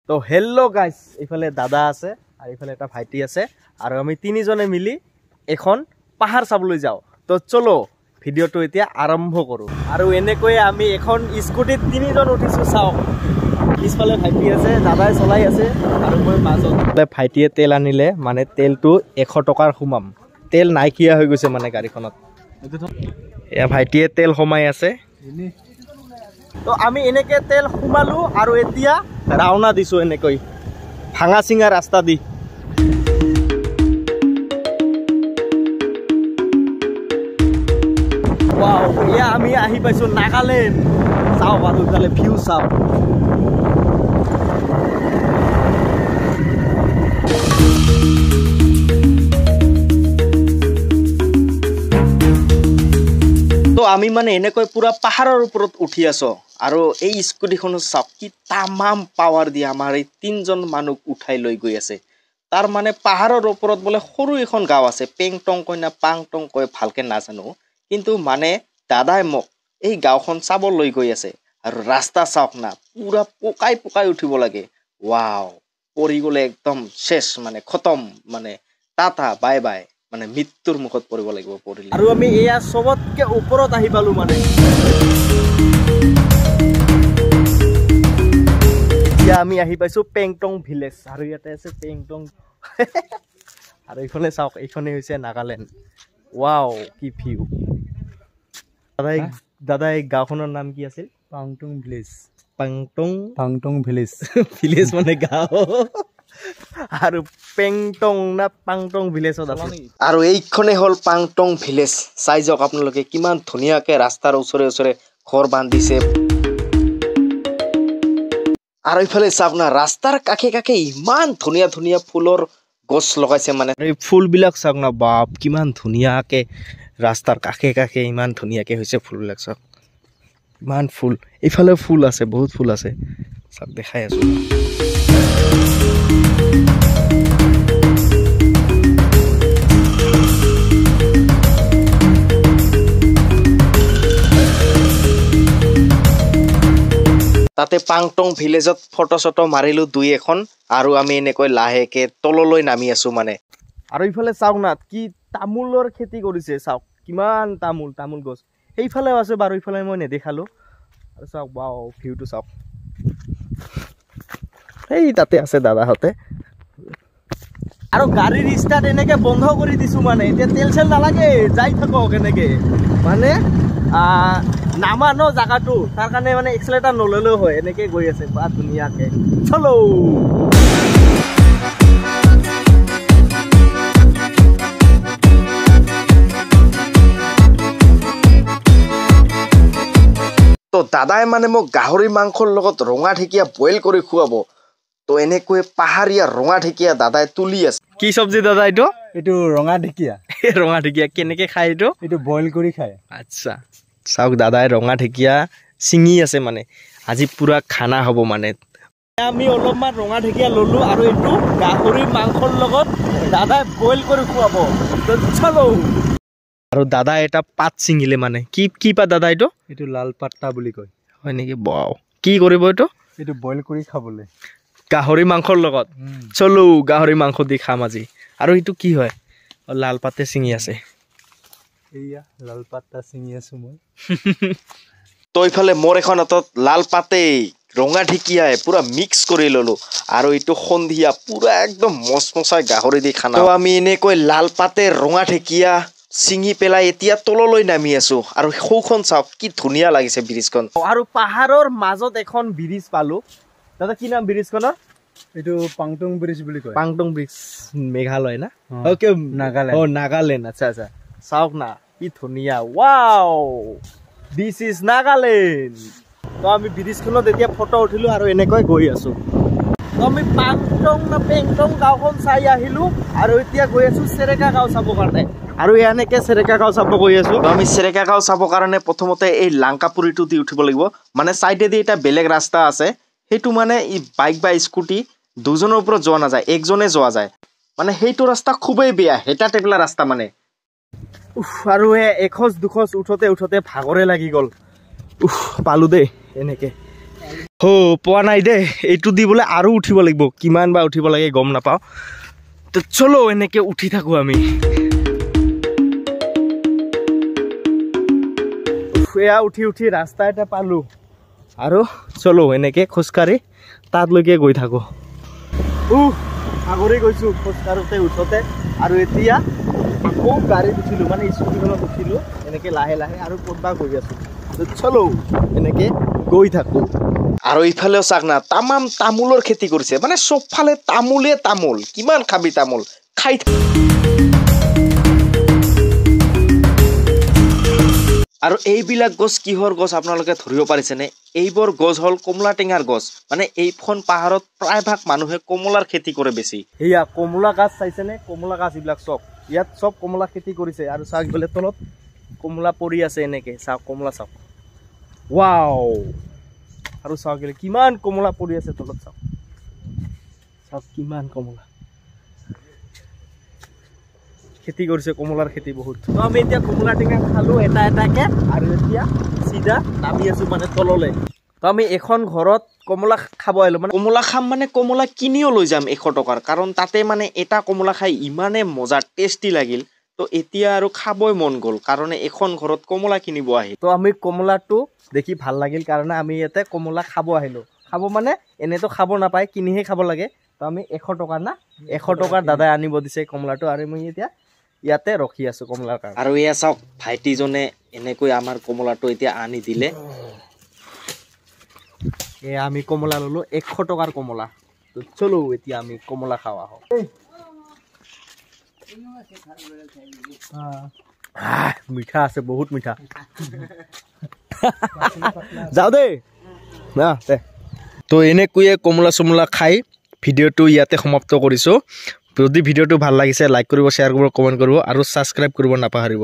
তো hello guys, এইফালে দাদা আছে আৰু এইফালে এটা ভাইটি আছে আৰু আমি তিনিজনে মিলি এখন পাহাৰ চাবলৈ যাওঁ। তো চলো ভিডিঅ'টো এতিয়া আৰম্ভ কৰোঁ। আৰু এনেকৈ আমি এখন স্কুটিত তিনিজন উঠিছোঁ। চাওক, পিছফালে ভাইটি আছে, দাদাই চলাই আছে আৰু মই মাজত। ভাইটিয়ে তেল আনিলে, মানে তেলটো 100 টকাৰ সোমাম। তেল নাইকিয়া হৈ গৈছে মানে গাড়ীখনত। এয়া ভাইটিয়ে তেল সোমাই আছে। তো আমি এনেকে তেল সোমালো আৰু এতিয়া ৰাওনা দিছো এনেকৈ ভাঙা চিঙা ৰাস্তা দি। ওয়াও, এয়া আমি আহি পাইছো নাগালেণ্ড। চাওক আৰু ইফালে ভিউ চাওক। তো আমি মানে এনেকৈ পুৰা পাহাৰৰ ওপৰত উঠি আছো আৰু এই স্কুটিখনো চাওক কি তামাম পাৱাৰ দিয়ে আমাৰ এই তিনজন মানুহ উঠাই লৈ গৈ আছে। তাৰ মানে পাহাৰৰ ওপৰত বোলে সৰু এখন গাঁও আছে, পেংটং কয় না পাংটং কয় ভালকে নাজানো, কিন্তু মানে দাদাই মোক এই গাঁওখন চাব লৈ গৈ আছে। আৰু ৰাস্তা চাওক না, পুৰা পকাই পকাই উঠিব লাগে। ৱাও, পৰি গ'লে একদম শেষ, মানে খতম, মানে টাটা বাই বাই, মানে মৃত্যুৰ মুখত পৰিব লাগিব পৰিলে। আৰু আমি এয়া চবতকে ওপৰত আহি পালো মানে। এতিয়া আমি আহি পাইছো পেংটং ভিলেজ আৰু ইয়াতে আছে পেংটং। আৰু এইখনে চাওক, এইখনে হৈছে নাগালেণ্ড। ৱাও, কি ভিউ। দাদা এই গাঁওখনৰ নাম কি আছিল? পাংটং ভিলেজ। পাংটং ভিলেজ। ভিলেজ মানে গাঁও। আৰু পেংটং না পাংটং ভিলেজত আছে। আৰু এইখনে হ'ল পাংটং ভিলেজ। চাই যাওক আপোনালোকে কিমান ধুনীয়াকে ৰাস্তাৰ ওচৰে ওচৰে ঘৰ বান্ধিছে। আৰু এইফালে চাওক না, ৰাস্তাৰ কাষে কাষে ইমান ধুনীয়া ধুনীয়া ফুলৰ গছ লগাইছে। মানে এই ফুলবিলাক চাওক না, বাপ কিমান ধুনীয়াকে ৰাস্তাৰ কাষে কাষে ইমান ধুনীয়াকে হৈছে ফুলবিলাক। চাওক ইমান ফুল, এইফালে ফুল আছে, বহুত ফুল আছে। চাওক দেখাই আছো। তাতে পাংটং ভিলেজত ফটো চটো মাৰিলো দুই এখন, আৰু আমি এনেকৈ লাহেকে তললৈ নামি আছো মানে। আৰু ইফালে চাওক না, কি তামোলৰ খেতি কৰিছে। চাওক কিমান তামোল গছ। সেইফালেও আছে বাৰু, ইফালে মই নেদেখালো। আৰু চাওক, বাও ভিউটো চাওক। এই তাতে আছে দাদাহঁতে। আৰু গাড়ীৰ ষ্টাৰ্ট এনেকে বন্ধ কৰি দিছো মানে। এতিয়া তেল চেল নালাগে, যাই থাকক এনেকে। মানে নামা ন জাগাটো, তাৰ কাৰণে মানে এক্সেলেটাৰ নললেও হয়, এনেকে গৈ আছে বা ধুনীয়াকে। চলো। তো দাদাই মানে মোক গাহৰি মাংসৰ লগত ৰঙা ঢেকীয়া বইল কৰি খুৱাব। তো এনেকৈ পাহাৰীয়া ৰঙা ঢেকীয়া দাদাই তুলি আছে। কি চব্জি দাদা এইটো? এইটো ৰঙা ঢেকীয়া। ৰঙা ঢেকীয়া কেনেকে খায় এইটো? এইটো বইল কৰি খায়। আচ্ছা, চাওক দাদাই ৰঙা ঢেকীয়া ছিঙি আছে মানে। আজি পুৰা খানা হ'ব মানে। আমি অলপমান ৰঙা ঢেকীয়া ললো আৰু এইটো গাহৰি মাংসৰ লগত দাদাই বইল কৰি খুৱাব। চলো। আৰু দাদা এটা পাত ছিঙিলে মানে। কি পাত দাদা এইটো? এইটো লাল পাত্তা বুলি কয়। হয় নেকি? বাও, কি কৰিব এইটো? এইটো বইল কৰি খাবলৈ, গাহৰি মাংসৰ লগত। চলো, গাহৰি মাংস দি খাম আজি। আৰু এইটো কি হয়? লাল পাতে ছিঙি আছে। এইয়া লাল পাত্তা ছিঙি আছো মই। তো ইফালে মোৰ এখন হাতত লাল পাতে ৰঙা ঢেকীয়াই পুৰা মিক্স কৰি ললো। আৰু এইটো সন্ধিয়া পুৰা একদম মচমচাই গাহৰি দি খানা। তো আমি এনেকৈ লাল পাতে ৰঙা ঢেকীয়া ছিঙি পেলাই এতিয়া তললৈ নামি আছো। আৰু সৌখন চাওক কি ধুনীয়া লাগিছে ব্ৰিজখন। আৰু পাহাৰৰ মাজত এখন ব্ৰিজ পালো। দাদা কি নাম ব্ৰিজখনৰ? এইটো পাংটং ব্ৰিজ বুলি কয়। পাংটং ব্ৰিজ মেঘালয় না? ওকে, নাগালেণ্ড। নাগালেণ্ড। আচ্ছা আচ্ছা, চাওক না কি ধুনীয়া। Wow, this is Nagaland. তো আমি ব্ৰিজখনত এতিয়া ফটো উঠিলো আৰু এনেকৈ গৈ আছো। তো আমি পাংটং না পেংটং গাঁওখন চাই আহিলো আৰু এতিয়া গৈ আছো চেৰেকা গাঁও চাবৰ কাৰণে। আৰু এনেকে চেৰেকা গাঁও চাব গৈ আছো। তো আমি চেৰেকা গাঁও চাবৰ কাৰণে প্ৰথমতে এই লাংকাপুৰীটো দি উঠিব লাগিব। মানে চাইডেদি এটা বেলেগ ৰাস্তা আছে, সেইটো মানে বাইক বা স্কুটি দুজনৰ ওপৰত যোৱা নাযায়, একজনে যোৱা যায়। মানে সেইটো ৰাস্তা খুবেই বেয়া, হেটা টেবলা ৰাস্তা মানে। আৰু এখোজ দুখোজ উঠোতে উঠোতে ভাগৰে লাগি গ'ল। পালো দেই এনেকে। পোৱা নাই দে এইটো দি বোলে আৰু উঠিব লাগিব কিমান বা উঠিব লাগে গম নাপাওঁ তো চলো এনেকে উঠি থাকো আমি এয়া উঠি উঠি ৰাস্তা এটা পালো আৰু চলো এনেকে খোজকাঢ়ি তাতলৈকে গৈ থাকো সাগৰে গৈছো খোজকাঢ়োতে উঠোতে আৰু এতিয়া আকৌ গাড়ীত উঠিলো মানে স্কুটিখনত উঠিলো এনেকে লাহে লাহে আৰু ক'তবা গৈ আছো চলো এনেকে গৈ থাকো আৰু ইফালেও চাক না তামাম তামোলৰ খেতি কৰিছে মানে চবফালে তামোলে তামোল কিমান খাবি তামোল খাই আৰু এইবিলাক গছ কিহৰ গছ আপোনালোকে ধৰিব পাৰিছেনে এইবোৰ গছ হ'ল কমলা টেঙাৰ গছ মানে এইখন পাহাৰত প্ৰায়ভাগ মানুহে কমলাৰ খেতি কৰে বেছি এয়া কমলা গাছ চাইছেনে কমলা গাছ এইবিলাক চব ইয়াত চব কমলা খেতি কৰিছে আৰু চাওক বোলে তলত কমলা পৰি আছে এনেকে চাওক কমলা চাওক ৱাও আৰু চাওক কিমান কমলা পৰি আছে তলত চাওক চাওক কিমান কমলা খেতি কৰিছে কমলাৰ খেতি বহুত তো আমি এতিয়া কমলা টেঙা খালো এটা এটাকে আৰু এতিয়া সিধা নামি আছো মানে তললৈ তো আমি এখন ঘৰত কমলা খাব আহিলো মানে কমলা খাম মানে কমলা কিনিও লৈ যাম 100 টকাৰ কাৰণ তাতে মানে এটা কমলা খাই ইমানে মজা টেষ্টি লাগিল তো এতিয়া আৰু খাবই মন গ'ল কাৰণ এখন ঘৰত কমলা কিনিব আহিল তো আমি কমলাটো দেখি ভাল লাগিল কাৰণে আমি ইয়াতে কমলা খাব আহিলো খাব মানে এনেতো খাব নাপায় কিনিহে খাব লাগে তো আমি 100 টকা না 100 টকাৰ দাদাই আনিব দিছে কমলাটো আৰু মই এতিয়া ইয়াতে ৰখি আছো কমলাৰ কাৰণে আৰু এয়া চাওক ভাইটিজনে এনেকৈ আমাৰ কমলাটো এতিয়া আনি দিলে আমি কমলা ললো 100 টকাৰ কমলা তো চলো এতিয়া আমি কমলা খাওয়া হও মিঠা আছে বহুত মিঠা যাও দে না দে তো এনেকৈয়ে কমলা চমলা খাই ভিডিঅ'টো ইয়াতে সমাপ্ত কৰিছো যদি ভিডিঅ'টো ভাল লাগিছে লাইক কৰিব শ্বেয়াৰ কৰিব কমেন্ট কৰিব আৰু সাবস্ক্ৰাইব কৰিব নাপাহৰিব